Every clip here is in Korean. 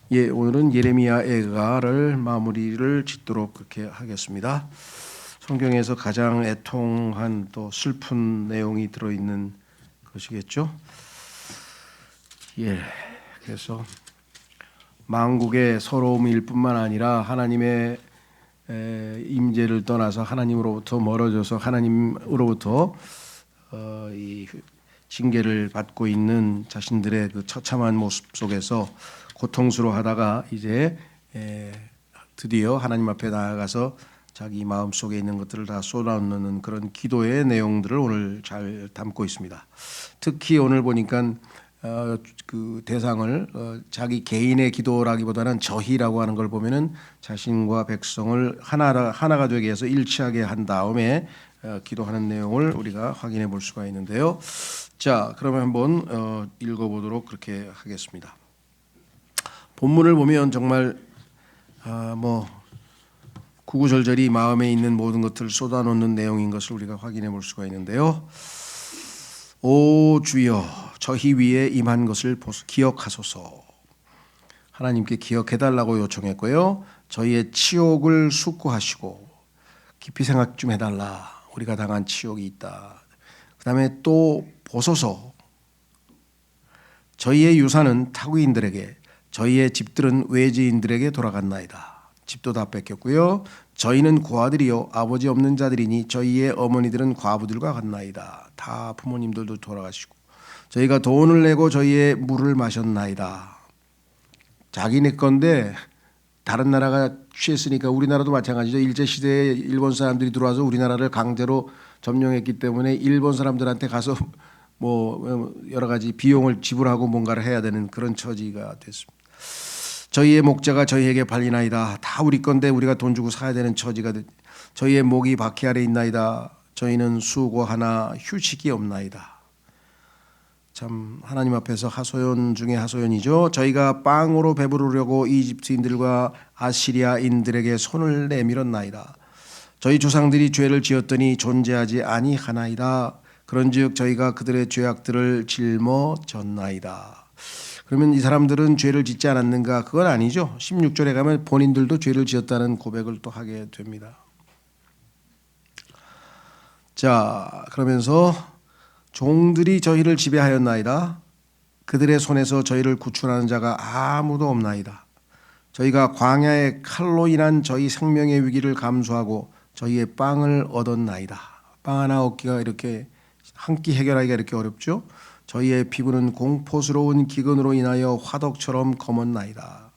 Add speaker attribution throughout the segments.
Speaker 1: 예, 오늘은 예레미야 애가를 마무리를 짓도록 그렇게 하겠습니다. 성경에서 가장 애통한 또 슬픈 내용이 들어있는 것이겠죠. 예, 그래서 만국의 서러움일 뿐만 아니라 하나님의 임재를 떠나서 하나님으로부터 멀어져서 하나님으로부터 이 징계를 받고 있는 자신들의 그 처참한 모습 속에서 고통스러워하다가 이제 드디어 하나님 앞에 나아가서 자기 마음 속에 있는 것들을 다 쏟아놓는 그런 기도의 내용들을 오늘 잘 담고 있습니다. 특히 오늘 보니까 그 대상을 자기 개인의 기도라기보다는 저희라고 하는 걸 보면은 자신과 백성을 하나가 되게 해서 일치하게 한 다음에 기도하는 내용을 우리가 확인해 볼 수가 있는데요. 자, 그러면 한번 읽어보도록 그렇게 하겠습니다. 본문을 보면 정말 구구절절히 마음에 있는 모든 것들을 쏟아놓는 내용인 것을 우리가 확인해 볼 수가 있는데요. 오 주여, 저희 위에 임한 것을 기억하소서. 하나님께 기억해달라고 요청했고요. 저희의 치욕을 숙고하시고 깊이 생각 좀 해달라. 우리가 당한 치욕이 있다. 그 다음에 또 보소서. 저희의 유산은 타국인들에게, 저희의 집들은 외지인들에게 돌아갔나이다. 집도 다 뺏겼고요. 저희는 고아들이요 아버지 없는 자들이니 저희의 어머니들은 과부들과 같나이다. 다 부모님들도 돌아가시고 저희가 돈을 내고 저희의 물을 마셨나이다. 자기네 건데 다른 나라가 취했으니까 우리나라도 마찬가지죠. 일제시대에 일본 사람들이 들어와서 우리나라를 강제로 점령했기 때문에 일본 사람들한테 가서 여러 가지 비용을 지불하고 뭔가를 해야 되는 그런 처지가 됐습니다. 저희의 목자가 저희에게 팔리나이다. 다 우리 건데 우리가 돈 주고 사야 되는 처지가 됐. 저희의 목이 바퀴 아래 있나이다. 저희는 수고하나 휴식이 없나이다. 참 하나님 앞에서 하소연 중에 하소연이죠. 저희가 빵으로 배부르려고 이집트인들과 아시리아인들에게 손을 내밀었나이다. 저희 조상들이 죄를 지었더니 존재하지 아니하나이다. 그런즉 저희가 그들의 죄악들을 짊어졌나이다. 그러면 이 사람들은 죄를 짓지 않았는가? 그건 아니죠. 16절에 가면 본인들도 죄를 지었다는 고백을 또 하게 됩니다. 자, 그러면서 종들이 저희를 지배하였나이다. 그들의 손에서 저희를 구출하는 자가 아무도 없나이다. 저희가 광야의 칼로 인한 저희 생명의 위기를 감수하고 저희의 빵을 얻었나이다. 빵 하나 얻기가 이렇게 한 끼 해결하기가 이렇게 어렵죠. 저희의 피부는 공포스러운 기근으로 인하여 화덕처럼 검었나이다.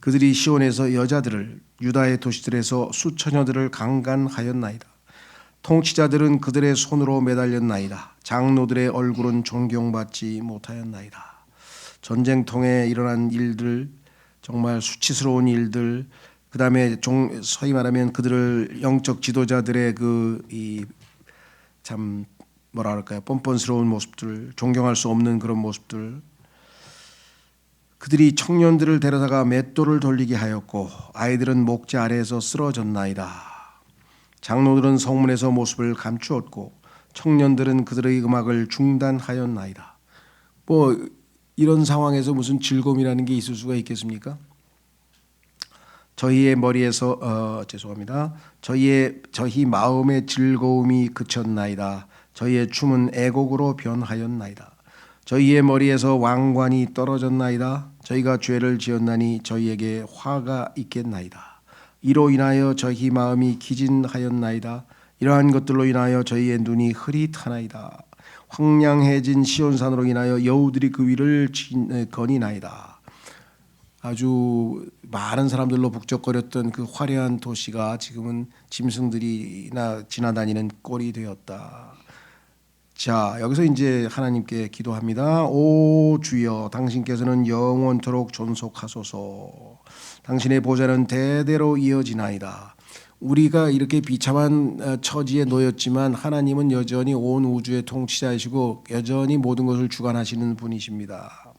Speaker 1: 그들이 시온에서 여자들을, 유다의 도시들에서 수처녀들을 강간하였나이다. 통치자들은 그들의 손으로 매달렸나이다. 장로들의 얼굴은 존경받지 못하였나이다. 전쟁통에 일어난 일들, 정말 수치스러운 일들, 그 다음에 소위 말하면 그들을 영적 지도자들의 참 뻔뻔스러운 모습들, 존경할 수 없는 그런 모습들. 그들이 청년들을 데려다가 맷돌을 돌리게 하였고 아이들은 목재 아래에서 쓰러졌나이다. 장로들은 성문에서 모습을 감추었고 청년들은 그들의 음악을 중단하였나이다. 이런 상황에서 무슨 즐거움이라는 게 있을 수가 있겠습니까? 저희의 머리에서 저희 마음의 즐거움이 그쳤나이다. 저희의 춤은 애곡으로 변하였나이다. 저희의 머리에서 왕관이 떨어졌나이다. 저희가 죄를 지었나니 저희에게 화가 있겠나이다. 이로 인하여 저희 마음이 기진하였나이다. 이러한 것들로 인하여 저희의 눈이 흐릿하나이다. 황량해진 시온산으로 인하여 여우들이 그 위를 거니나이다. 아주 많은 사람들로 북적거렸던 그 화려한 도시가 지금은 짐승들이나 지나다니는 꼴이 되었다. 자, 여기서 이제 하나님께 기도합니다. 오 주여, 당신께서는 영원토록 존속하소서. 당신의 보좌는 대대로 이어지나이다. 우리가 이렇게 비참한 처지에 놓였지만 하나님은 여전히 온 우주의 통치자이시고 여전히 모든 것을 주관하시는 분이십니다.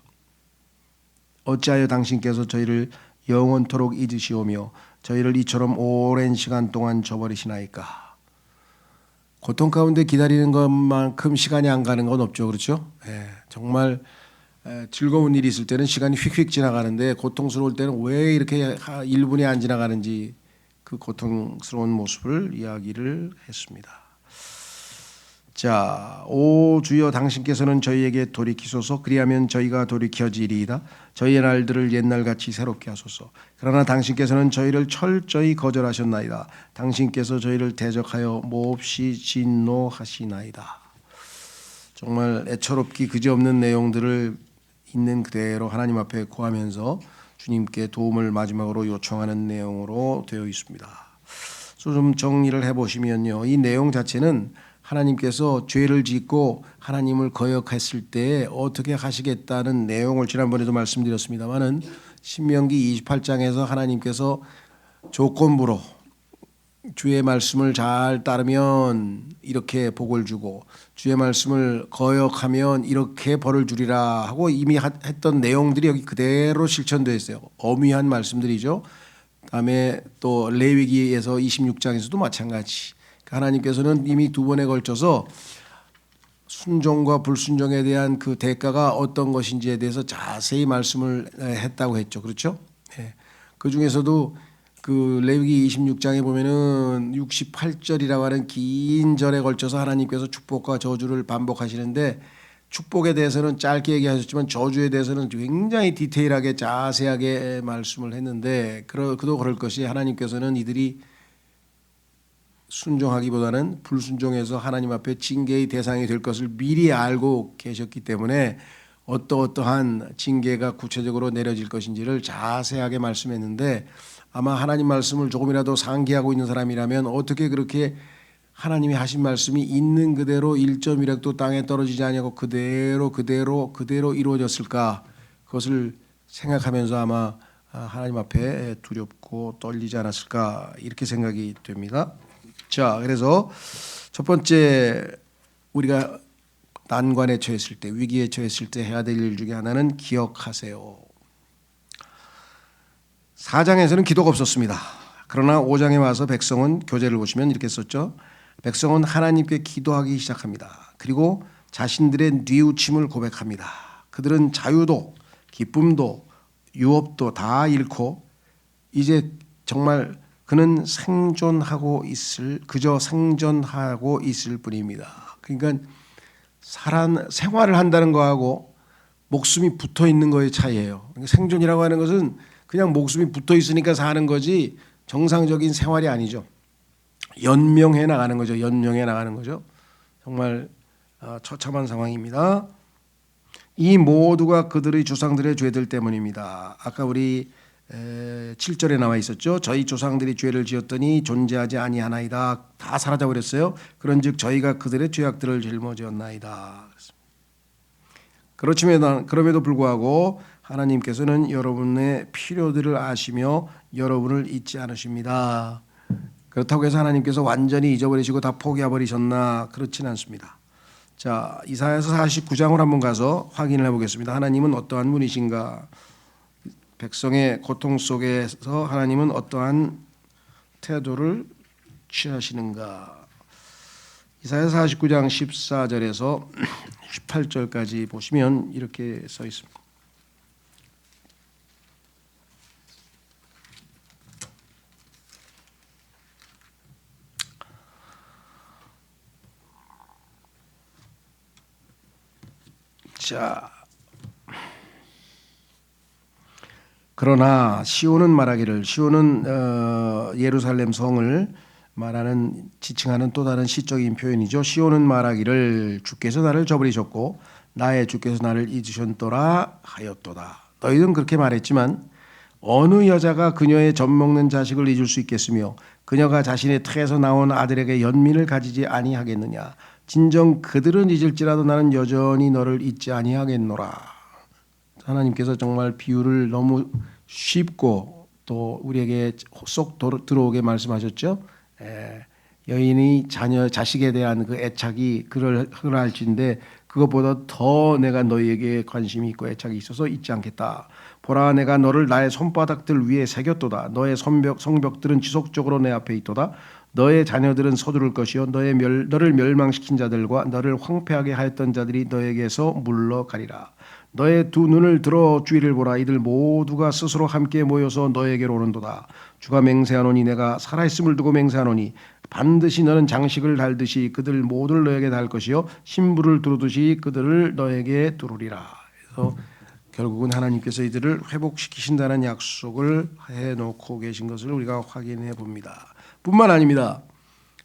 Speaker 1: 어찌하여 당신께서 저희를 영원토록 잊으시오며 저희를 이처럼 오랜 시간 동안 저버리시나이까? 고통 가운데 기다리는 것만큼 시간이 안 가는 건 없죠, 그렇죠? 정말 즐거운 일이 있을 때는 시간이 휙휙 지나가는데 고통스러울 때는 왜 이렇게 1분이 안 지나가는지 그 고통스러운 모습을 이야기를 했습니다. 자, 오 주여 당신께서는 저희에게 돌이키소서. 그리하면 저희가 돌이켜지리이다. 저희의 날들을 옛날같이 새롭게 하소서. 그러나 당신께서는 저희를 철저히 거절하셨나이다. 당신께서 저희를 대적하여 몹시 진노하시나이다. 정말 애처롭기 그지없는 내용들을 있는 그대로 하나님 앞에 구하면서 주님께 도움을 마지막으로 요청하는 내용으로 되어 있습니다. 좀 정리를 해보시면요, 이 내용 자체는 하나님께서 죄를 짓고 하나님을 거역했을 때 어떻게 하시겠다는 내용을 지난번에도 말씀드렸습니다마는 신명기 28장에서 하나님께서 조건부로 주의 말씀을 잘 따르면 이렇게 복을 주고 주의 말씀을 거역하면 이렇게 벌을 주리라 하고 이미 했던 내용들이 여기 그대로 실천되어 있어요. 엄위한 말씀들이죠. 다음에 또 레위기에서 26장에서도 마찬가지. 하나님께서는 이미 두 번에 걸쳐서 순종과 불순종에 대한 그 대가가 어떤 것인지에 대해서 자세히 말씀을 했다고 했죠. 그렇죠? 네. 그 중에서도 그 레위기 26장에 보면은 68절이라고 하는 긴 절에 걸쳐서 하나님께서 축복과 저주를 반복하시는데 축복에 대해서는 짧게 얘기하셨지만 저주에 대해서는 굉장히 디테일하게 자세하게 말씀을 했는데 그도 그럴 것이 하나님께서는 이들이 순종하기보다는 불순종해서 하나님 앞에 징계의 대상이 될 것을 미리 알고 계셨기 때문에 어떠한 징계가 구체적으로 내려질 것인지를 자세하게 말씀했는데 아마 하나님 말씀을 조금이라도 상기하고 있는 사람이라면 어떻게 그렇게 하나님이 하신 말씀이 있는 그대로 1.1획도 땅에 떨어지지 아니하고 그대로 이루어졌을까, 그것을 생각하면서 아마 하나님 앞에 두렵고 떨리지 않았을까 이렇게 생각이 됩니다. 자, 그래서 첫 번째 우리가 난관에 처했을 때, 위기에 처했을 때 해야 될 일 중에 하나는 기억하세요. 4장에서는 기도가 없었습니다. 그러나 5장에 와서 백성은 교재를 보시면 이렇게 썼죠. 백성은 하나님께 기도하기 시작합니다. 그리고 자신들의 뉘우침을 고백합니다. 그들은 자유도 기쁨도 유업도 다 잃고 이제 정말 그는 그저 생존하고 있을 뿐입니다. 그러니까 생활을 한다는 거하고 목숨이 붙어 있는 거의 차이예요. 생존이라고 하는 것은 그냥 목숨이 붙어 있으니까 사는 거지 정상적인 생활이 아니죠. 연명해 나가는 거죠. 정말 처참한 상황입니다. 이 모두가 그들의 조상들의 죄들 때문입니다. 아까 우리 7절에 나와 있었죠. 저희 조상들이 죄를 지었더니 존재하지 아니하나이다. 다 사라져 버렸어요. 그런즉 저희가 그들의 죄악들을 짊어졌나이다. 그럼에도 불구하고 하나님께서는 여러분의 필요들을 아시며 여러분을 잊지 않으십니다. 그렇다고 해서 하나님께서 완전히 잊어버리시고 다 포기해버리셨나? 그렇진 않습니다. 자, 이사야서 49장을 한번 가서 확인을 해보겠습니다. 하나님은 어떠한 분이신가? 백성의 고통 속에서 하나님은 어떠한 태도를 취하시는가? 이사야서 49장 14절에서 18절까지 보시면 이렇게 써 있습니다. 자, 그러나 시온은 말하기를, 시온은 예루살렘 성을 말하는 지칭하는 또 다른 시적인 표현이죠. 시온은 말하기를 주께서 나를 저버리셨고 나의 주께서 나를 잊으셨도라 하였도다. 너희는 그렇게 말했지만 어느 여자가 그녀의 젖먹는 자식을 잊을 수 있겠으며 그녀가 자신의 태에서 나온 아들에게 연민을 가지지 아니하겠느냐. 진정 그들은 잊을지라도 나는 여전히 너를 잊지 아니하겠노라. 하나님께서 정말 비유를 너무 쉽고 또 우리에게 쏙 들어오게 말씀하셨죠. 여인이 자식에 대한 그 애착이 그럴할진데 그것보다 더 내가 너희에게 관심이 있고 애착이 있어서 잊지 않겠다. 보라, 내가 너를 나의 손바닥들 위에 새겼도다. 너의 성벽들은 지속적으로 내 앞에 있도다. 너의 자녀들은 서두를 것이요 너를 멸망시킨 자들과 너를 황폐하게 하였던 자들이 너에게서 물러가리라. 너의 두 눈을 들어 주위를 보라. 이들 모두가 스스로 함께 모여서 너에게로 오는도다. 주가 맹세하노니 내가 살아있음을 두고 맹세하노니 반드시 너는 장식을 달듯이 그들 모두를 너에게 달 것이요 신부를 두르듯이 그들을 너에게 두르리라. 그래서 결국은 하나님께서 이들을 회복시키신다는 약속을 해놓고 계신 것을 우리가 확인해 봅니다. 뿐만 아닙니다.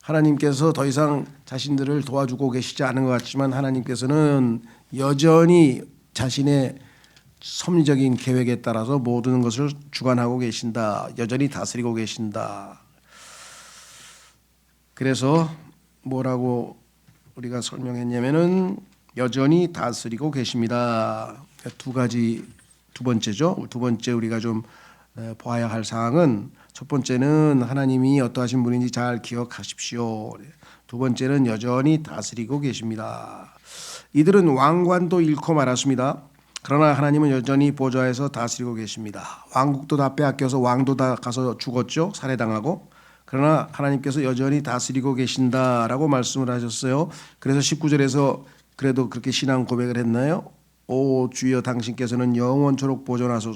Speaker 1: 하나님께서 더 이상 자신들을 도와주고 계시지 않은 것 같지만 하나님께서는 여전히 자신의 섭리적인 계획에 따라서 모든 것을 주관하고 계신다. 여전히 다스리고 계신다. 그래서 뭐라고 우리가 설명했냐면은 여전히 다스리고 계십니다. 두 번째죠. 두 번째 우리가 좀 봐야 할 사항은 첫 번째는 하나님이 어떠하신 분인지 잘 기억하십시오. 두 번째는 여전히 다스리고 계십니다. 이들은 왕관도 잃고 말았습니다. 그러나 하나님은 여전히 보좌에서 다스리고 계십니다. 왕국도 다 빼앗겨서 왕도 다 가서 죽었죠. 살해당하고. 그러나 하나님께서 여전히 다스리고 계신다라고 말씀을 하셨어요. 그래서 19절에서 그래도 그렇게 신앙 고백을 했나요? 오 주여 당신께서는 영원토록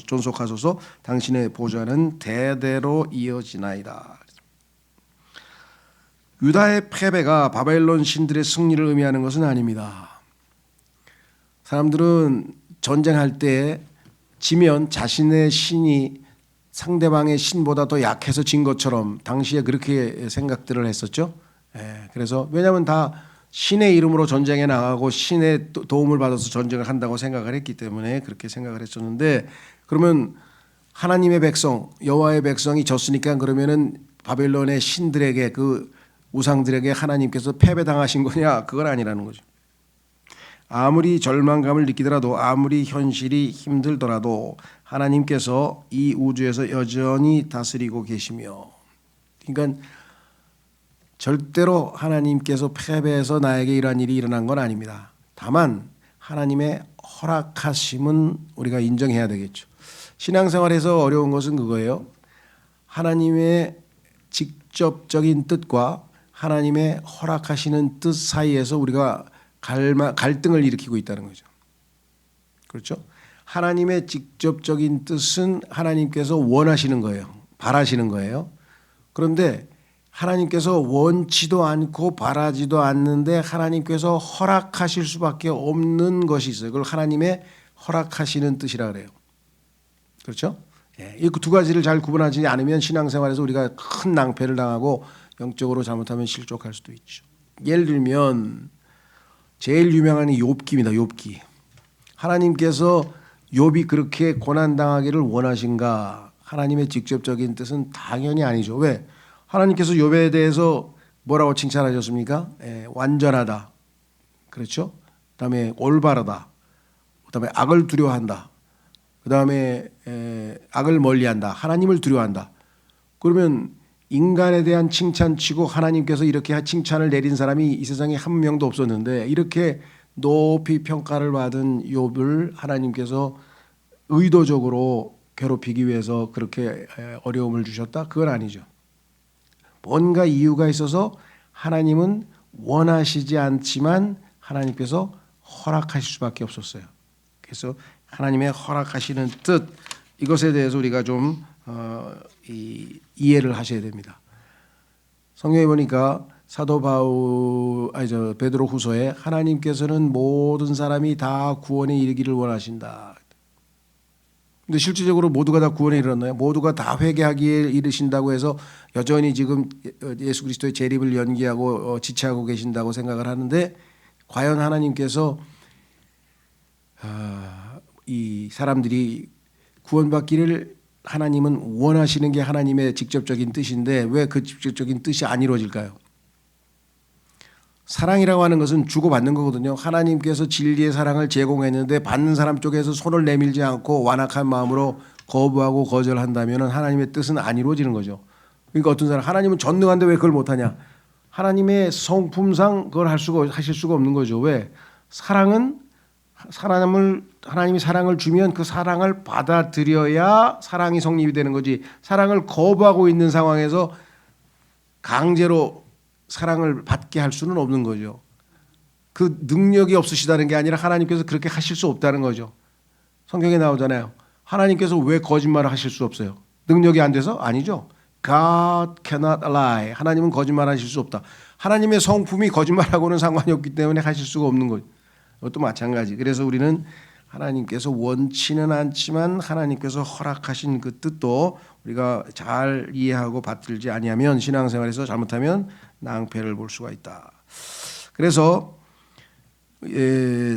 Speaker 1: 존속하소서. 당신의 보좌는 대대로 이어지나이다. 유다의 패배가 바벨론 신들의 승리를 의미하는 것은 아닙니다. 사람들은 전쟁할 때 지면 자신의 신이 상대방의 신보다 더 약해서 진 것처럼 당시에 그렇게 생각들을 했었죠. 그래서 왜냐하면 다 신의 이름으로 전쟁에 나가고 신의 도움을 받아서 전쟁을 한다고 생각을 했기 때문에 그렇게 생각을 했었는데, 그러면 하나님의 백성 여호와의 백성이 졌으니까 그러면은 바벨론의 신들에게 그 우상들에게 하나님께서 패배당하신 거냐? 그건 아니라는 거죠. 아무리 절망감을 느끼더라도 아무리 현실이 힘들더라도 하나님께서 이 우주에서 여전히 다스리고 계시며, 그러니까 절대로 하나님께서 패배해서 나에게 이러한 일이 일어난 건 아닙니다. 다만 하나님의 허락하심은 우리가 인정해야 되겠죠. 신앙생활에서 어려운 것은 그거예요. 하나님의 직접적인 뜻과 하나님의 허락하시는 뜻 사이에서 우리가 갈등을 일으키고 있다는 거죠. 그렇죠? 하나님의 직접적인 뜻은 하나님께서 원하시는 거예요. 바라시는 거예요. 그런데 하나님께서 원치도 않고 바라지도 않는데 하나님께서 허락하실 수밖에 없는 것이 있어요. 그걸 하나님의 허락하시는 뜻이라 그래요. 그렇죠? 이 두 가지를 잘 구분하지 않으면 신앙생활에서 우리가 큰 낭패를 당하고 영적으로 잘못하면 실족할 수도 있죠. 예를 들면 제일 유명한 욥기입니다. 욥기. 하나님께서 욥이 그렇게 고난당하기를 원하신가? 하나님의 직접적인 뜻은 당연히 아니죠. 왜? 하나님께서 욥에 대해서 뭐라고 칭찬하셨습니까? 완전하다. 그렇죠? 그다음에 올바르다. 그다음에 악을 두려워한다. 그다음에 악을 멀리한다. 하나님을 두려워한다. 그러면 인간에 대한 칭찬치고 하나님께서 이렇게 칭찬을 내린 사람이 이 세상에 한 명도 없었는데, 이렇게 높이 평가를 받은 욥을 하나님께서 의도적으로 괴롭히기 위해서 그렇게 어려움을 주셨다? 그건 아니죠. 뭔가 이유가 있어서 하나님은 원하시지 않지만 하나님께서 허락하실 수밖에 없었어요. 그래서 하나님의 허락하시는 뜻, 이것에 대해서 우리가 좀 이해를 하셔야 됩니다. 성경에 보니까 사도 베드로 후서에 하나님께서는 모든 사람이 다 구원에 이르기를 원하신다. 근데 실질적으로 모두가 다 구원에 이르렀나요? 모두가 다 회개하기에 이르신다고 해서 여전히 지금 예수 그리스도의 재림을 연기하고 지체하고 계신다고 생각을 하는데, 과연 하나님께서 이 사람들이 구원받기를 하나님은 원하시는 게 하나님의 직접적인 뜻인데 왜 그 직접적인 뜻이 안 이루어질까요? 사랑이라고 하는 것은 주고받는 거거든요. 하나님께서 진리의 사랑을 제공했는데 받는 사람 쪽에서 손을 내밀지 않고 완악한 마음으로 거부하고 거절한다면 하나님의 뜻은 안 이루어지는 거죠. 그러니까 어떤 사람, 하나님은 전능한데 왜 그걸 못하냐? 하나님의 성품상 그걸 하실 수가 없는 거죠. 왜? 사랑은 하나님이 사랑을 주면 그 사랑을 받아들여야 사랑이 성립이 되는 거지, 사랑을 거부하고 있는 상황에서 강제로 사랑을 받게 할 수는 없는 거죠. 그 능력이 없으시다는 게 아니라 하나님께서 그렇게 하실 수 없다는 거죠. 성경에 나오잖아요. 하나님께서 왜 거짓말을 하실 수 없어요? 능력이 안 돼서? 아니죠. God cannot lie. 하나님은 거짓말하실 수 없다. 하나님의 성품이 거짓말하고는 상관이 없기 때문에 하실 수가 없는 거죠. 그것도 마찬가지. 그래서 우리는 하나님께서 원치는 않지만 하나님께서 허락하신 그 뜻도 우리가 잘 이해하고 받들지 아니하면 신앙생활에서 잘못하면 낭패를 볼 수가 있다. 그래서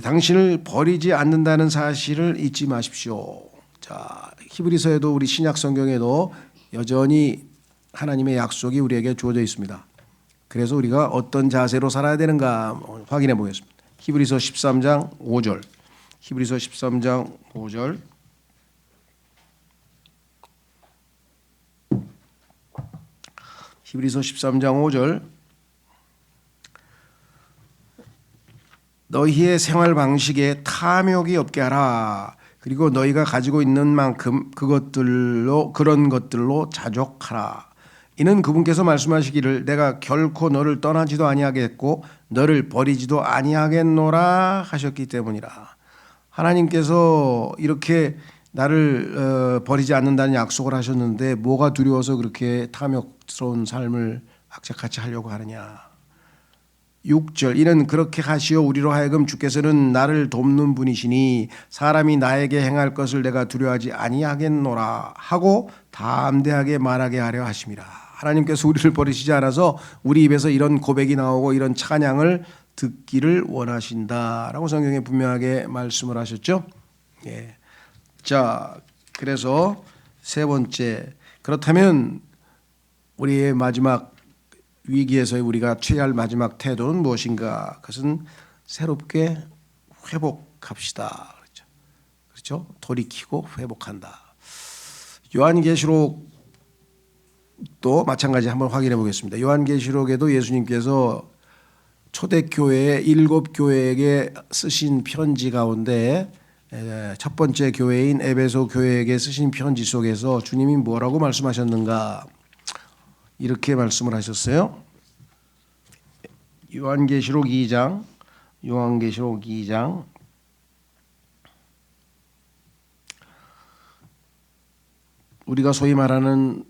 Speaker 1: 당신을 버리지 않는다는 사실을 잊지 마십시오. 자, 히브리서에도 우리 신약 성경에도 여전히 하나님의 약속이 우리에게 주어져 있습니다. 그래서 우리가 어떤 자세로 살아야 되는가 확인해 보겠습니다. 히브리서 13장 5절. 히브리서 13장 5절. 히브리서 13장 5절. 너희의 생활 방식에 탐욕이 없게 하라. 그리고 너희가 가지고 있는 만큼 그런 것들로 자족하라. 이는 그분께서 말씀하시기를 내가 결코 너를 떠나지도 아니하겠고 너를 버리지도 아니하겠노라 하셨기 때문이라. 하나님께서 이렇게 나를 버리지 않는다는 약속을 하셨는데 뭐가 두려워서 그렇게 탐욕스러운 삶을 악착같이 하려고 하느냐. 6절 이는 그렇게 하시어 우리로 하여금 주께서는 나를 돕는 분이시니 사람이 나에게 행할 것을 내가 두려워하지 아니하겠노라 하고 담대하게 말하게 하려 하심이라. 하나님께서 우리를 버리시지 않아서 우리 입에서 이런 고백이 나오고 이런 찬양을 듣기를 원하신다라고 성경에 분명하게 말씀을 하셨죠. 예. 자, 그래서 세 번째, 그렇다면 우리의 마지막 위기에서 우리가 취해야 할 마지막 태도는 무엇인가? 그것은 새롭게 회복합시다. 그렇죠? 돌이키고 회복한다. 요한계시록도 마찬가지 한번 확인해 보겠습니다. 요한계시록에도 예수님께서 초대교회 7교회에게 쓰신 편지 가운데 첫 번째 교회인 에베소 교회에게 쓰신 편지 속에서 주님이 뭐라고 말씀하셨는가? 이렇게 말씀을 하셨어요. 요한계시록 2장 우리가 소위 말하는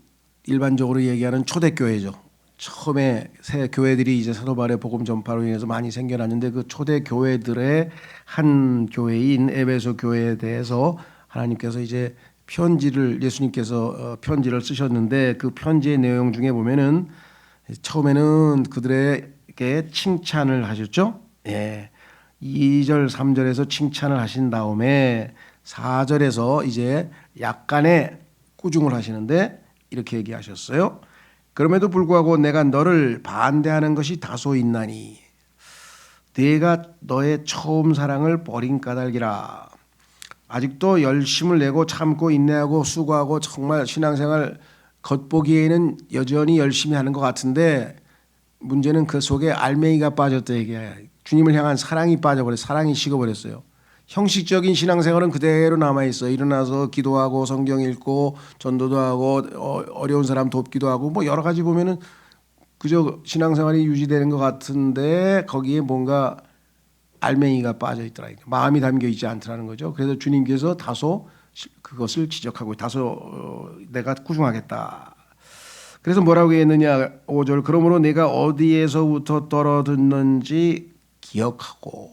Speaker 1: 일반적으로 얘기하는 초대교회죠. 처음에 새 교회들이 이제 사도 바울의 복음 전파로 인해서 많이 생겨났는데 그 초대 교회들의 한 교회인 에베소 교회에 대해서 하나님께서 이제 예수님께서 편지를 쓰셨는데 그 편지의 내용 중에 보면은 처음에는 그들에게 칭찬을 하셨죠. 예. 2절, 3절에서 칭찬을 하신 다음에 4절에서 이제 약간의 꾸중을 하시는데 이렇게 얘기하셨어요. 그럼에도 불구하고 내가 너를 반대하는 것이 다소 있나니 네가 너의 처음 사랑을 버린 까닭이라. 아직도 열심을 내고 참고 인내하고 수고하고 정말 신앙생활 겉보기에는 여전히 열심히 하는 것 같은데 문제는 그 속에 알맹이가 빠졌다 얘기야. 주님을 향한 사랑이 빠져버렸어요. 사랑이 식어버렸어요. 형식적인 신앙생활은 그대로 남아있어요. 일어나서 기도하고 성경 읽고 전도도 하고 어려운 사람 돕기도 하고 뭐 여러 가지 보면은 그저 신앙생활이 유지되는 것 같은데 거기에 뭔가 알맹이가 빠져 있더라. 마음이 담겨 있지 않더라는 거죠. 그래서 주님께서 다소 그것을 지적하고 다소 내가 꾸중하겠다. 그래서 뭐라고 했느냐 5절 그러므로 내가 어디에서부터 떨어졌는지 기억하고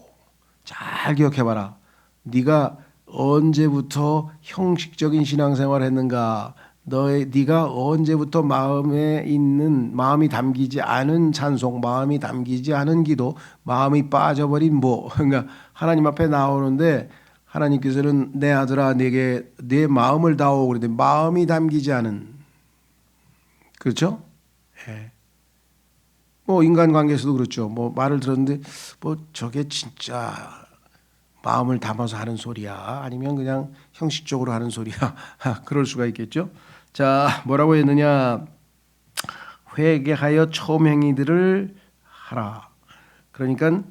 Speaker 1: 잘 기억해봐라. 네가 언제부터 형식적인 신앙생활을 했는가? 네가 언제부터 마음이 담기지 않은 찬송, 마음이 담기지 않은 기도, 마음이 빠져버린 그러니까 하나님 앞에 나오는데 하나님께서는 내 아들아 내게 내 마음을 다오 그러는데 마음이 담기지 않은 그렇죠? 예. 뭐 인간관계에서도 그렇죠. 뭐 말을 들었는데 뭐 저게 진짜 마음을 담아서 하는 소리야? 아니면 그냥 형식적으로 하는 소리야? 그럴 수가 있겠죠. 자, 뭐라고 했느냐? 회개하여 처음 행위들을 하라. 그러니까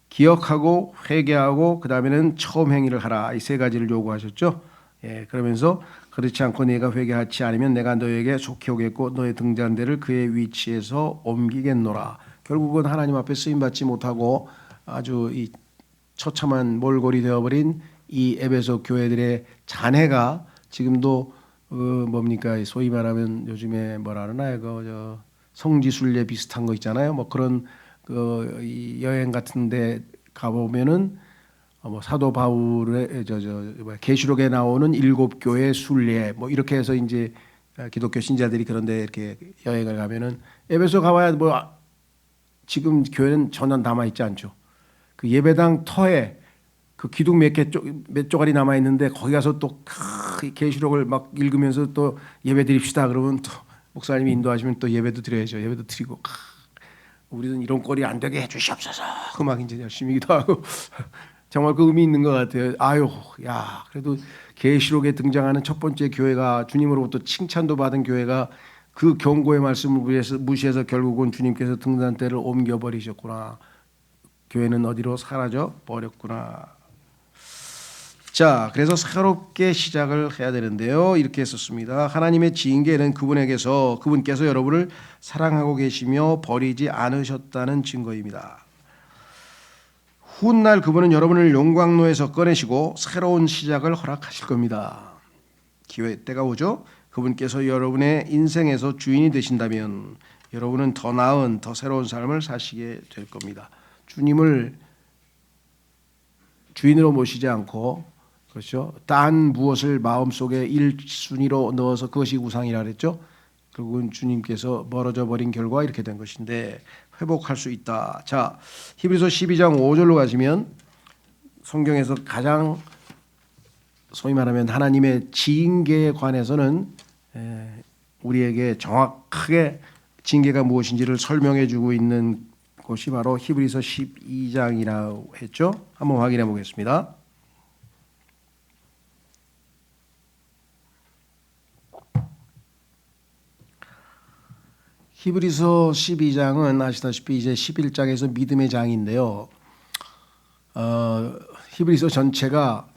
Speaker 1: 기억하고 회개하고 그 다음에는 처음 행위를 하라. 이 세 가지를 요구하셨죠. 예, 그러면서 그렇지 않고 네가 회개하지 않으면 내가 너에게 속히 오겠고 너의 등잔대를 그의 위치에서 옮기겠노라. 결국은 하나님 앞에 쓰임받지 못하고 아주 이 처참한 몰골이 되어버린 이 에베소 교회들의 잔해가 지금도 뭡니까 소위 말하면 요즘에 뭐라 그러나요? 저 성지순례 비슷한 거 있잖아요. 뭐 그런 이 여행 같은데 가보면은 뭐 사도 바울의 계시록에 나오는 7교회 순례 뭐 이렇게 해서 이제 기독교 신자들이 그런데 이렇게 여행을 가면은 에베소 가봐야 뭐 지금 교회는 전혀 남아 있지 않죠. 그 예배당 터에 그 기둥 몇 조각이 남아 있는데 거기 가서 또 계시록을 막 읽으면서 또 예배 드립시다 그러면 또 목사님이 인도하시면 또 예배도 드려야죠. 예배도 드리고 우리는 이런 꼴이 안 되게 해주시옵소서. 그 막 이제 열심히 기도하고 정말 그 의미 있는 것 같아요. 아유, 야, 그래도 계시록에 등장하는 첫 번째 교회가 주님으로부터 칭찬도 받은 교회가 그 경고의 말씀을 무시해서 결국은 주님께서 등잔대를 옮겨버리셨구나. 교회는 어디로 사라져 버렸구나. 자, 그래서 새롭게 시작을 해야 되는데요. 이렇게 했었습니다. 하나님의 징계는 그분께서 여러분을 사랑하고 계시며 버리지 않으셨다는 증거입니다. 훗날 그분은 여러분을 용광로에서 꺼내시고 새로운 시작을 허락하실 겁니다. 기회 때가 오죠. 그분께서 여러분의 인생에서 주인이 되신다면 여러분은 더 나은 더 새로운 삶을 사시게 될 겁니다. 주님을 주인으로 모시지 않고 그렇죠. 딴 무엇을 마음속에 1순위로 넣어서 그것이 우상이라 그랬죠. 결국은 주님께서 멀어져 버린 결과 이렇게 된 것인데 회복할 수 있다. 자, 히브리서 12장 5절로 가시면 성경에서 가장 소위 말하면 하나님의 징계에 관해서는 우리에게 정확하게 징계가 무엇인지를 설명해 주고 있는 곳이 바로 히브리서 12장이라고 했죠. 한번 확인해 보겠습니다. 히브리서 12장은 아시다시피 이제 11장에서 믿음의 장인데요. 히브리서 전체가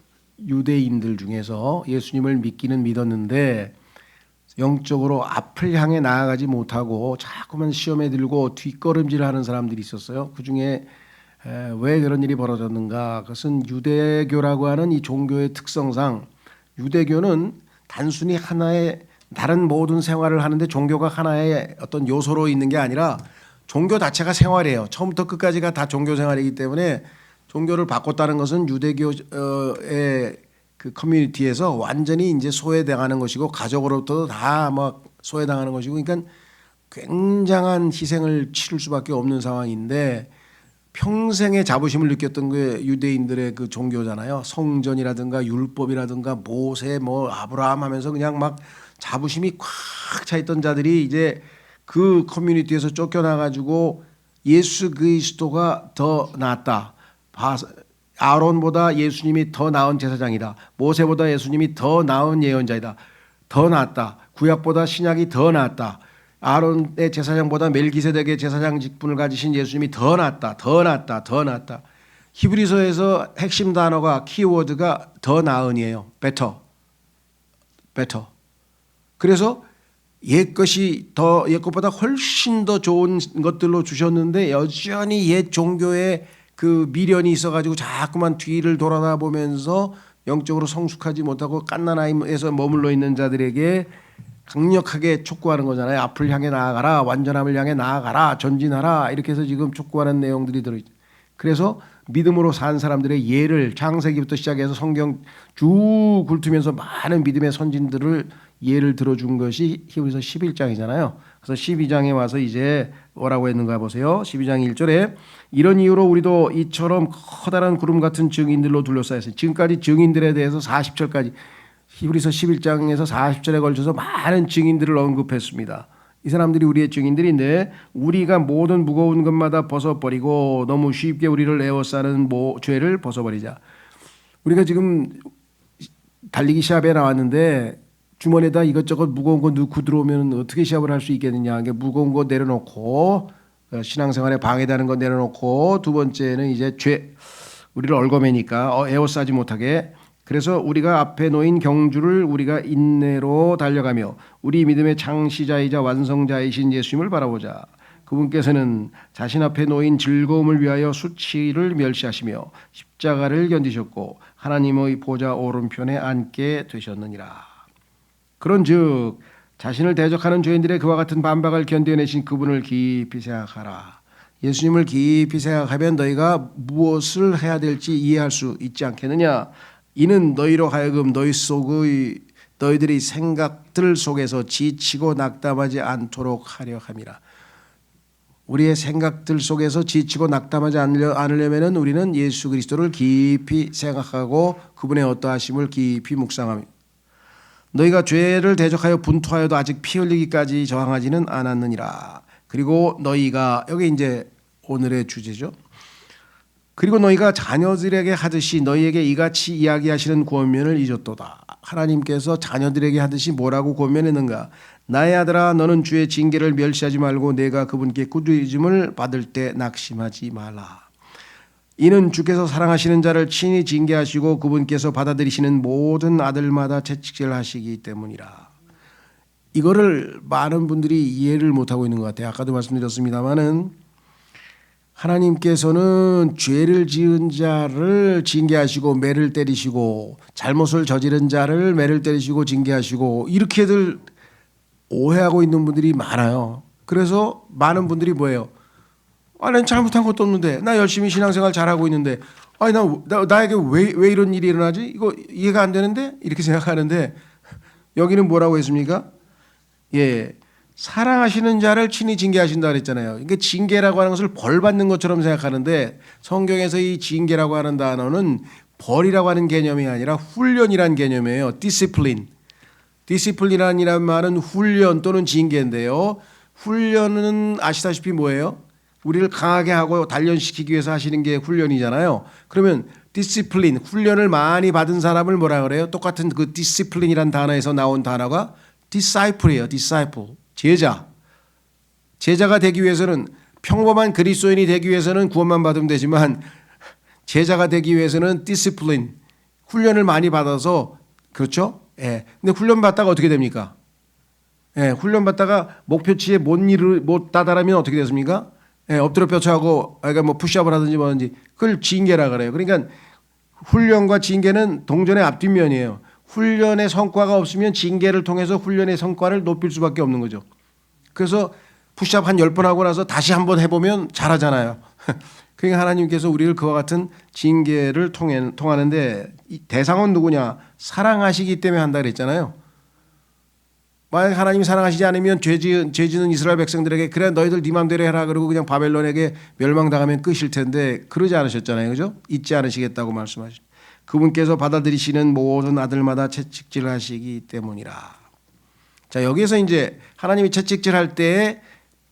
Speaker 1: 유대인들 중에서 예수님을 믿기는 믿었는데 영적으로 앞을 향해 나아가지 못하고 자꾸만 시험에 들고 뒷걸음질하는 사람들이 있었어요. 그중에 왜 그런 일이 벌어졌는가? 그것은 유대교라고 하는 이 종교의 특성상 유대교는 단순히 하나의 다른 모든 생활을 하는데 종교가 하나의 어떤 요소로 있는 게 아니라 종교 자체가 생활이에요. 처음부터 끝까지가 다 종교 생활이기 때문에 종교를 바꿨다는 것은 유대교의 그 커뮤니티에서 완전히 이제 소외당하는 것이고 가족으로부터도 다 막 소외당하는 것이고 그러니까 굉장한 희생을 치를 수밖에 없는 상황인데 평생의 자부심을 느꼈던 게 유대인들의 그 종교잖아요. 성전이라든가 율법이라든가 모세 뭐 아브라함 하면서 그냥 막 자부심이 꽉 차 있던 자들이 이제 그 커뮤니티에서 쫓겨나가지고 예수 그리스도가 더 낫다. 아론보다 예수님이 더 나은 제사장이다. 모세보다 예수님이 더 나은 예언자이다. 더 낫다. 구약보다 신약이 더 낫다. 아론의 제사장보다 멜기세덱의 제사장 직분을 가지신 예수님이 더 낫다. 더 낫다. 더 낫다. 히브리서에서 핵심 단어가 키워드가 더 나은이에요. better. better. 그래서 옛 것보다 훨씬 더 좋은 것들로 주셨는데 여전히 옛 종교의 그 미련이 있어가지고 자꾸만 뒤를 돌아다 보면서 영적으로 성숙하지 못하고 갓난아이에서 머물러 있는 자들에게 강력하게 촉구하는 거잖아요. 앞을 향해 나아가라, 완전함을 향해 나아가라, 전진하라 이렇게 해서 지금 촉구하는 내용들이 들어있죠. 그래서 믿음으로 산 사람들의 예를 창세기부터 시작해서 성경 쭉 훑으면서 많은 믿음의 선진들을 예를 들어준 것이 히브리서 11장이잖아요. 그래서 12장에 와서 이제 뭐라고 했는가 보세요. 12장 1절에 이런 이유로 우리도 이처럼 커다란 구름 같은 증인들로 둘러싸였어요. 지금까지 증인들에 대해서 40절까지 히브리서 11장에서 40절에 걸쳐서 많은 증인들을 언급했습니다. 이 사람들이 우리의 증인들인데 우리가 모든 무거운 것마다 벗어버리고 너무 쉽게 우리를 에워싸는 죄를 벗어버리자. 우리가 지금 달리기 시합에 나왔는데 주머니에다 이것저것 무거운 거 넣고 들어오면 어떻게 시합을 할 수 있겠느냐. 무거운 거 내려놓고 신앙생활에 방해되는 거 내려놓고 두 번째는 이제 우리를 얽어매니까 에워싸지 못하게. 그래서 우리가 앞에 놓인 경주를 우리가 인내로 달려가며 우리 믿음의 창시자이자 완성자이신 예수님을 바라보자. 그분께서는 자신 앞에 놓인 즐거움을 위하여 수치를 멸시하시며 십자가를 견디셨고 하나님의 보좌 오른편에 앉게 되셨느니라. 그런즉 자신을 대적하는 죄인들의 그와 같은 반박을 견뎌내신 그분을 깊이 생각하라. 예수님을 깊이 생각하면 너희가 무엇을 해야 될지 이해할 수 있지 않겠느냐. 이는 너희로 하여금 너희들이 생각들 속에서 지치고 낙담하지 않도록 하려 함이라. 우리의 생각들 속에서 지치고 낙담하지 않으려면 우리는 예수 그리스도를 깊이 생각하고 그분의 어떠하심을 깊이 묵상합니다. 너희가 죄를 대적하여 분투하여도 아직 피 흘리기까지 저항하지는 않았느니라. 그리고 너희가, 여기 이제 오늘의 주제죠. 그리고 너희가 자녀들에게 하듯이 너희에게 이같이 이야기하시는 권면을 잊었도다. 하나님께서 자녀들에게 하듯이 뭐라고 권면했는가? 나의 아들아, 너는 주의 징계를 멸시하지 말고 내가 그분께 꾸짖음을 받을 때 낙심하지 말라. 이는 주께서 사랑하시는 자를 친히 징계하시고 그분께서 받아들이시는 모든 아들마다 채찍질하시기 때문이라. 이거를 많은 분들이 이해를 못하고 있는 것 같아요. 아까도 말씀드렸습니다마는 하나님께서는 죄를 지은 자를 징계하시고 매를 때리시고 잘못을 저지른 자를 매를 때리시고 징계하시고 이렇게들 오해하고 있는 분들이 많아요. 그래서 많은 분들이 뭐예요? 난 잘못한 것도 없는데, 나 열심히 신앙생활 잘하고 있는데, 나에게 왜 이런 일이 일어나지? 이거 이해가 안 되는데? 이렇게 생각하는데 여기는 뭐라고 했습니까? 예. 사랑하시는 자를 친히 징계하신다 그랬잖아요. 그러니까 징계라고 하는 것을 벌 받는 것처럼 생각하는데 성경에서 이 징계라고 하는 단어는 벌이라고 하는 개념이 아니라 훈련이라는 개념이에요. 디시플린이라는 말은 훈련 또는 징계인데요. 훈련은 아시다시피 뭐예요? 우리를 강하게 하고 단련시키기 위해서 하시는 게 훈련이잖아요. 그러면 디시플린, 훈련을 많이 받은 사람을 뭐라 그래요? 똑같은 그 디시플린이라는 단어에서 나온 단어가 disciple이에요. disciple. 제자가 되기 위해서는, 평범한 그리스도인이 되기 위해서는 구원만 받으면 되지만 제자가 되기 위해서는 디시플린, 훈련을 많이 받아서, 그렇죠? 예. 근데 훈련 받다가 어떻게 됩니까? 예. 훈련 받다가 목표치에 못 다다르면 어떻게 됐습니까? 예. 엎드려 펴쳐하고, 그러니까 뭐 푸시업을 하든지 뭐든지, 그걸 징계라 그래요. 그러니까 훈련과 징계는 동전의 앞뒷면이에요. 훈련의 성과가 없으면 징계를 통해서 훈련의 성과를 높일 수밖에 없는 거죠. 그래서 푸시업 한 10번 하고 나서 다시 한번 해보면 잘하잖아요. 그러니까 하나님께서 우리를 그와 같은 징계를 통하는데 대상은 누구냐? 사랑하시기 때문에 한다 그랬잖아요. 만약 하나님이 사랑하시지 않으면 죄 지는 이스라엘 백성들에게 그래 너희들 네 맘대로 해라 그러고 그냥 바벨론에게 멸망당하면 끝일 텐데 그러지 않으셨잖아요. 그죠? 잊지 않으시겠다고 말씀하시죠. 그분께서 받아들이시는 모든 아들마다 채찍질하시기 때문이라. 자, 여기에서 이제 하나님이 채찍질할 때에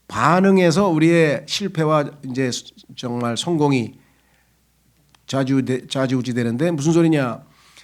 Speaker 1: 반응해서 우리의 실패와 이제 정말 성공이 좌지우지되는데 무슨 소리냐?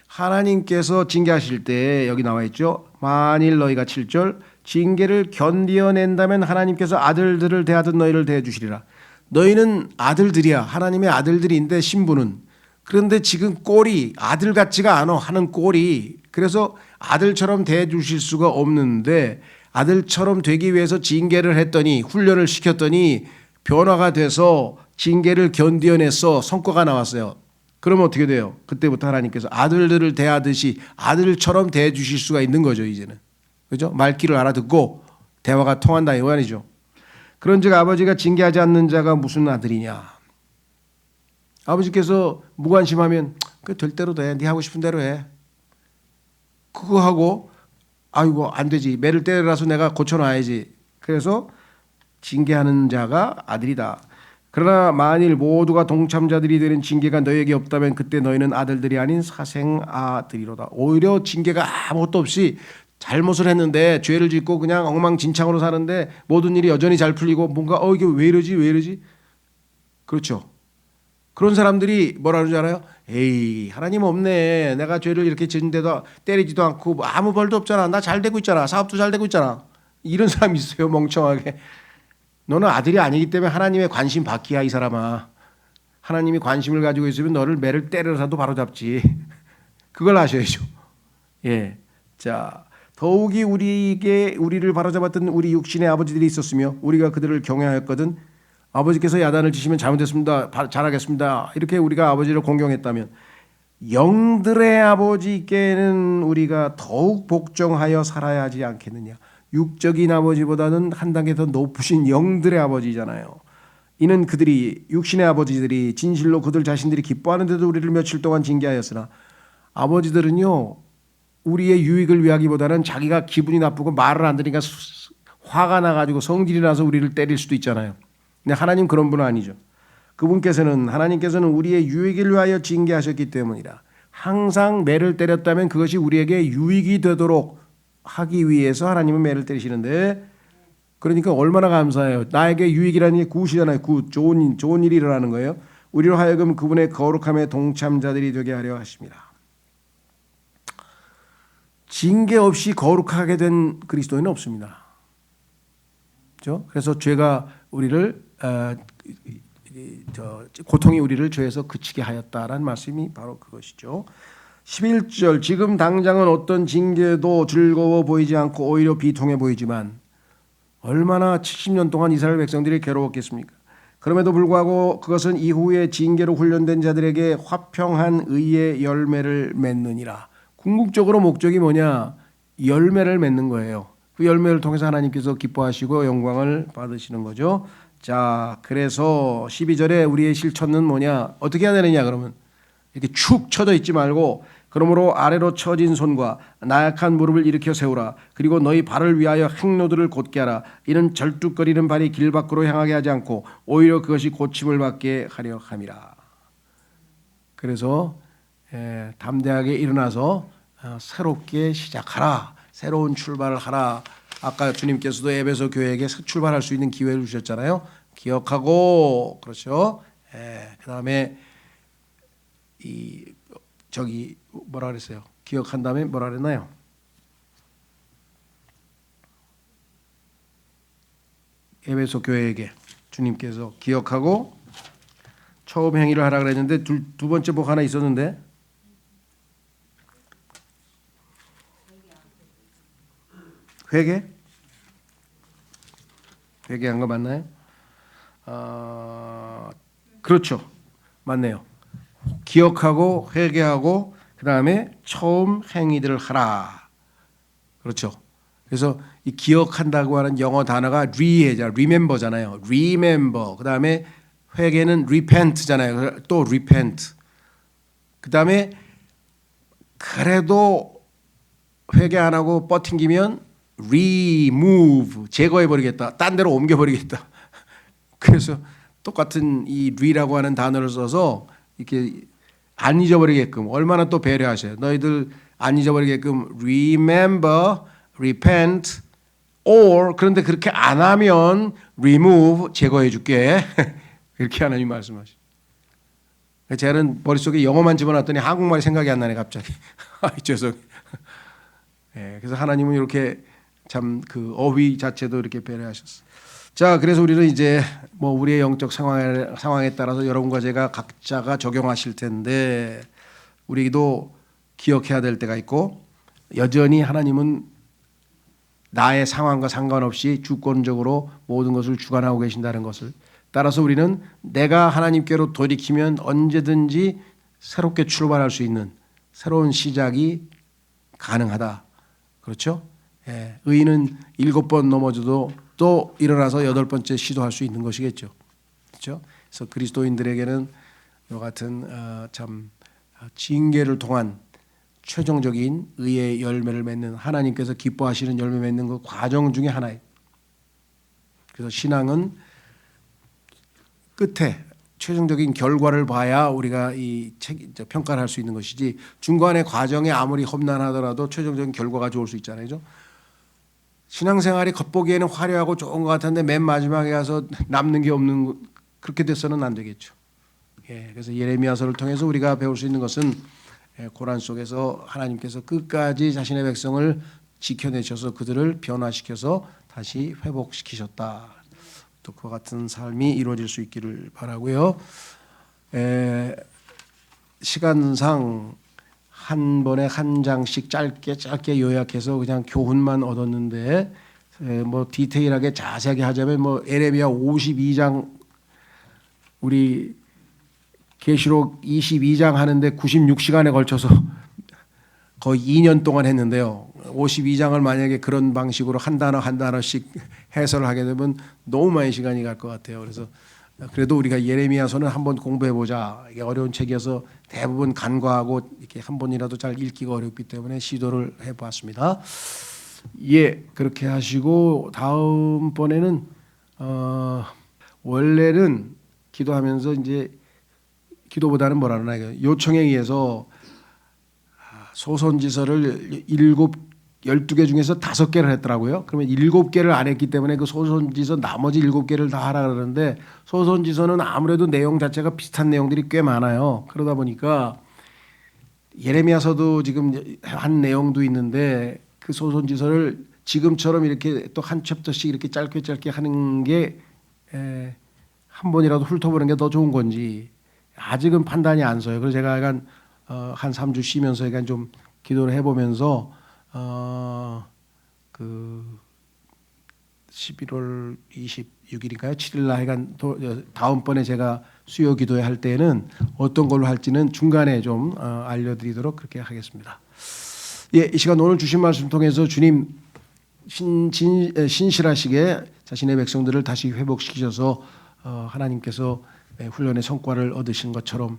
Speaker 1: 하나님께서 징계하실 때 여기 나와 있죠. 만일 너희가 7절 징계를 견디어낸다면 하나님께서 아들들을 대하듯 너희를 대해주시리라. 너희는 아들들이야. 하나님의 아들들인데 신부는. 그런데 지금 꼴이 아들 같지가 않아 하는 꼴이, 그래서 아들처럼 대해주실 수가 없는데 아들처럼 되기 위해서 징계를 했더니 훈련을 시켰더니 변화가 돼서 징계를 견뎌냈어. 성과가 나왔어요. 그러면 어떻게 돼요? 그때부터 하나님께서 아들들을 대하듯이 아들처럼 대해주실 수가 있는 거죠. 이제는. 그죠? 말귀를 알아듣고 대화가 통한다 이 말이죠. 그런즉 아버지가 징계하지 않는 자가 무슨 아들이냐? 아버지께서 무관심하면 그 될 대로 돼. 네 하고 싶은 대로 해. 그거 하고 아이고 안 되지. 매를 때려서 내가 고쳐놔야지. 그래서 징계하는 자가 아들이다. 그러나 만일 모두가 동참자들이 되는 징계가 너희에게 없다면 그때 너희는 아들들이 아닌 사생아들이로다. 오히려 징계가 아무것도 없이 잘못을 했는데 죄를 짓고 그냥 엉망진창으로 사는데 모든 일이 여전히 잘 풀리고 뭔가 이게 왜 이러지? 그렇죠. 그런 사람들이 뭐라 그러지 않아요? 에이 하나님 없네. 내가 죄를 이렇게 짓는데도 때리지도 않고 아무 벌도 없잖아. 나 잘 되고 있잖아. 사업도 잘 되고 있잖아. 이런 사람이 있어요. 멍청하게. 너는 아들이 아니기 때문에 하나님의 관심 받기야 이 사람아. 하나님이 관심을 가지고 있으면 너를 매를 때려서도 바로잡지. 그걸 아셔야죠. 예. 자, 더욱이 우리를 바로잡았던 우리 육신의 아버지들이 있었으며 우리가 그들을 경외하였거든. 아버지께서 야단을 치시면 잘못했습니다, 잘하겠습니다, 이렇게 우리가 아버지를 공경했다면 영들의 아버지께는 우리가 더욱 복종하여 살아야 하지 않겠느냐. 육적인 아버지보다는 한 단계 더 높으신 영들의 아버지잖아요. 이는 그들이, 육신의 아버지들이 진실로 그들 자신들이 기뻐하는데도 우리를 며칠 동안 징계하였으나 아버지들은요, 우리의 유익을 위하기보다는 자기가 기분이 나쁘고 말을 안 들으니까 화가 나가지고 성질이 나서 우리를 때릴 수도 있잖아요. 근데 하나님 그런 분은 아니죠. 하나님께서는 우리의 유익을 위하여 징계하셨기 때문이라. 항상 매를 때렸다면 그것이 우리에게 유익이 되도록 하기 위해서 하나님은 매를 때리시는데, 그러니까 얼마나 감사해요. 나에게 유익이라는 게 굿이잖아요. 굿, 좋은 일이 일어나는 거예요. 우리로 하여금 그분의 거룩함의 동참자들이 되게 하려 하십니다. 징계 없이 거룩하게 된 그리스도인은 없습니다. 그렇죠? 그래서 죄가 우리를 고통이 우리를 죄에서 그치게 하였다라는 말씀이 바로 그것이죠. 11절, 지금 당장은 어떤 징계도 즐거워 보이지 않고 오히려 비통해 보이지만 얼마나 70년 동안 이스라엘 백성들이 괴로웠겠습니까? 그럼에도 불구하고 그것은 이후에 징계로 훈련된 자들에게 화평한 의의 열매를 맺느니라. 궁극적으로 목적이 뭐냐? 열매를 맺는 거예요. 그 열매를 통해서 하나님께서 기뻐하시고 영광을 받으시는 거죠. 자, 그래서 12절에 우리의 실천은 뭐냐? 어떻게 해야 되느냐? 그러면 이렇게 축 처져 있지 말고, 그러므로 아래로 처진 손과 나약한 무릎을 일으켜 세우라. 그리고 너희 발을 위하여 행로들을 곧게 하라. 이는 절뚝거리는 발이 길 밖으로 향하게 하지 않고 오히려 그것이 고침을 받게 하려 함이라. 그래서 담대하게 일어나서 새롭게 시작하라. 새로운 출발을 하라. 아까 주님께서도 에베소 교회에게 새 출발할 수 있는 기회를 주셨잖아요. 기억하고, 그렇죠. 그다음에 뭐라 그랬어요? 기억한 다음에 뭐라 그랬나요? 에베소 교회에게 주님께서 기억하고 처음 행위를 하라 그랬는데 두 번째 복 하나 있었는데, 회개한 거 맞나요? 그렇죠, 맞네요. 기억하고 회개하고 그 다음에 처음 행위들을 하라. 그렇죠. 그래서 이 기억한다고 하는 영어 단어가 remember잖아요. remember. 그 다음에 회개는 repent잖아요. 또 repent. 그 다음에 그래도 회개 안 하고 버팅기면 remove, 제거해버리겠다. 딴 데로 옮겨버리겠다. 그래서 똑같은 이 re라고 하는 단어를 써서 이렇게 안 잊어버리게끔, 얼마나 또 배려하셔요. 너희들 안 잊어버리게끔 remember, repent, or, 그런데 그렇게 안 하면 remove, 제거해 줄게. 이렇게 하나님 말씀하시죠. 제가 머릿속에 영어만 집어넣었더니 한국말이 생각이 안 나네 갑자기. 죄송해요. 그래서 하나님은 이렇게 참 그 어휘 자체도 이렇게 배려하셨어요. 자, 그래서 우리는 이제 뭐 우리의 영적 상황에 따라서 여러분과 제가 각자가 적용하실 텐데, 우리도 기억해야 될 때가 있고, 여전히 하나님은 나의 상황과 상관없이 주권적으로 모든 것을 주관하고 계신다는 것을, 따라서 우리는 내가 하나님께로 돌이키면 언제든지 새롭게 출발할 수 있는 새로운 시작이 가능하다. 그렇죠? 의인은 7번 넘어져도 또 일어나서 8번째 시도할 수 있는 것이겠죠. 그렇죠? 그래서 그리스도인들에게는 이와 같은 참 징계를 통한 최종적인 의의 열매를 맺는, 하나님께서 기뻐하시는 열매 맺는 그 과정 중에 하나예요. 그래서 신앙은 끝에 최종적인 결과를 봐야 우리가 평가를 할 수 있는 것이지, 중간의 과정에 아무리 험난하더라도 최종적인 결과가 좋을 수 있잖아요. 그렇죠? 신앙생활이 겉보기에는 화려하고 좋은 것 같은데 맨 마지막에 가서 남는 게 없는, 그렇게 돼서는 안 되겠죠. 그래서 예레미야서를 통해서 우리가 배울 수 있는 것은 고난 속에서 하나님께서 끝까지 자신의 백성을 지켜내셔서 그들을 변화시켜서 다시 회복시키셨다. 또 그와 같은 삶이 이루어질 수 있기를 바라고요. 시간상 한 번에 한 장씩 짧게 요약해서 그냥 교훈만 얻었는데 뭐 디테일하게 자세하게 하자면 뭐 에레미야 52장 우리 계시록 22장 하는데 96시간에 걸쳐서 거의 2년 동안 했는데요. 52장을 만약에 그런 방식으로 한 단어 한 단어씩 해설을 하게 되면 너무 많은 시간이 갈 것 같아요. 그래서 그래도 우리가 예레미야서는 한번 공부해 보자. 이게 어려운 책이어서 대부분 간과하고 이렇게 한 번이라도 잘 읽기가 어렵기 때문에 시도를 해봤습니다. 예, 그렇게 하시고 다음번에는 원래는 기도하면서 이제 기도보다는 뭐라 그러나 요청에 의해서 소선지서를 12개 중에서 5개를 했더라고요. 그러면 7개를 안 했기 때문에 그 소선지서 나머지 7개를 다 하라 그러는데 소선지서는 아무래도 내용 자체가 비슷한 내용들이 꽤 많아요. 그러다 보니까 예레미야서도 지금 한 내용도 있는데 그 소선지서를 지금처럼 이렇게 또 한 챕터씩 이렇게 짧게 하는 게 한 번이라도 훑어보는 게 더 좋은 건지 아직은 판단이 안 서요. 그래서 제가 약간 한 3주 쉬면서 약간 좀 기도를 해보면서 그 11월 26일인가요? 7일 날 하여간 다음번에 제가 수요 기도회 할 때는 어떤 걸로 할지는 중간에 좀 알려드리도록 그렇게 하겠습니다. 예, 이 시간 오늘 주신 말씀 통해서 주님 신실하시게 자신의 백성들을 다시 회복시키셔서 하나님께서 훈련의 성과를 얻으신 것처럼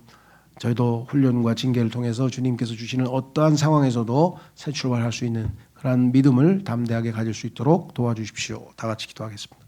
Speaker 1: 저희도 훈련과 징계를 통해서 주님께서 주시는 어떠한 상황에서도 새 출발할 수 있는 그런 믿음을 담대하게 가질 수 있도록 도와주십시오. 다 같이 기도하겠습니다.